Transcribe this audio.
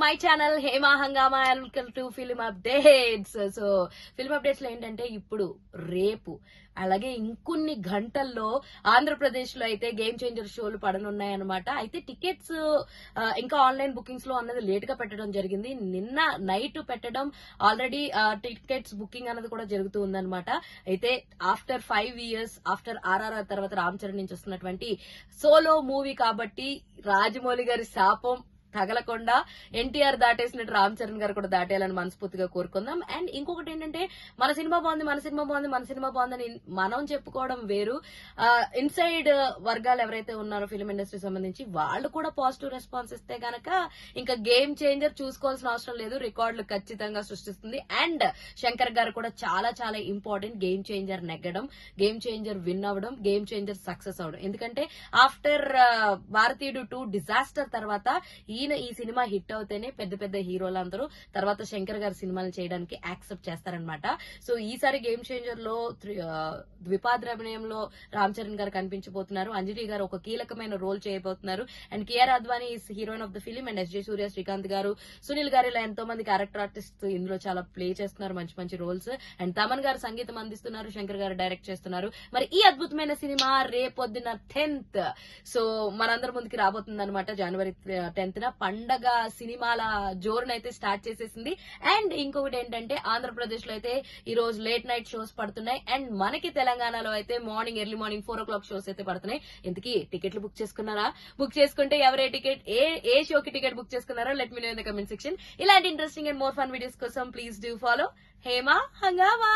My channel Hema హంగామా welcome to film updates. So film updates లో ఏంటంటే ఇప్పుడు రేపు అలాగే ఇంకొన్ని గంటల్లో ఆంధ్రప్రదేశ్ లో అయితే గేమ్ చేంజర్ షోలు పడనున్నాయన్నమాట. అయితే టికెట్స్ ఇంకా ఆన్లైన్ బుకింగ్స్ లో అన్నది లేట్ గా పెట్టడం జరిగింది. నిన్న నైట్ పెట్టడం ఆల్రెడీ టికెట్స్ బుకింగ్ అన్నది కూడా జరుగుతూ ఉందన్నమాట. అయితే ఆఫ్టర్ 5 years ఆఫ్టర్ ఆర్ఆర్ఆర్ తర్వాత రామ్ చరణ్ నుంచి వస్తున్నటువంటి సోలో మూవీ కాబట్టి రాజమౌళి గారి శాపం తగలకుండా ఎన్టీఆర్ దాటేసినట్టు రామ్ చరణ్ గారు కూడా దాటేయాలని మనస్ఫూర్తిగా కోరుకుందాం. అండ్ ఇంకొకటి ఏంటంటే మన సినిమా బాగుందని మనం చెప్పుకోవడం వేరు, ఇన్సైడ్ వర్గాలు ఎవరైతే ఉన్నారో ఫిల్మ్ ఇండస్ట్రీ సంబంధించి వాళ్ళు కూడా పాజిటివ్ రెస్పాన్స్ ఇస్తే గనక ఇంకా గేమ్ చేంజర్ చూసుకోవాల్సిన అవసరం లేదు, రికార్డులు ఖచ్చితంగా సృష్టిస్తుంది. అండ్ శంకర్ గారు కూడా చాలా చాలా ఇంపార్టెంట్, గేమ్ చేంజర్ నెగ్గడం, గేమ్ చేంజర్ విన్ అవ్వడం, గేమ్ చేంజర్ సక్సెస్ అవడం. ఎందుకంటే ఆఫ్టర్ భారతీయుడు 2 డిజాస్టర్ తర్వాత ఈయన ఈ సినిమా హిట్ అవుతేనే పెద్ద పెద్ద హీరోలందరూ తర్వాత శంకర్ గారి సినిమాలు చేయడానికి యాక్సెప్ట్ చేస్తారనమాట. సో ఈసారి గేమ్ చేంజర్ లో ద్విపాద్రమణయంలో రామ్ చరణ్ గారు కనిపించబోతున్నారు, అంజలి గారు ఒక కీలకమైన రోల్ చేయబోతున్నారు, and Kiara Advani is heroine of the film, and SJ Suryah, Srikanth garu, Sunil గారు ఇలా ఎంతో మంది క్యారెక్టర్ ఆర్టిస్ట్ ఇందులో చాలా ప్లే చేస్తున్నారు, మంచి మంచి రోల్స్. అండ్ తమన్ గారు సంగీతం అందిస్తున్నారు, శంకర్ గారు డైరెక్ట్ చేస్తున్నారు. మరి ఈ అద్భుతమైన సినిమా రేపొద్దున 10th సో మనందరి ముందుకి రాబోతుంది అనమాట. January 10th పండగ సినిమాల జోరునైతే స్టార్ట్ చేసేసింది. అండ్ ఇంకొకటి ఏంటంటే ఆంధ్రప్రదేశ్ లో అయితే ఈ రోజు లేట్ నైట్ షోస్ పడుతున్నాయి, అండ్ మనకి తెలంగాణలో అయితే ఎర్లీ మార్నింగ్ 4 o'clock షోస్ అయితే పడుతున్నాయి. ఇంతకీ టికెట్లు బుక్ చేసుకున్నారా? బుక్ చేసుకుంటే ఎవరే టికెట్ ఏ షోకి టికెట్ బుక్ చేసుకున్నారో let me know in the comment section. ఇలాంటి interesting and more fun videos కోసం ప్లీజ్ డూ ఫాలో హేమా హంగామా.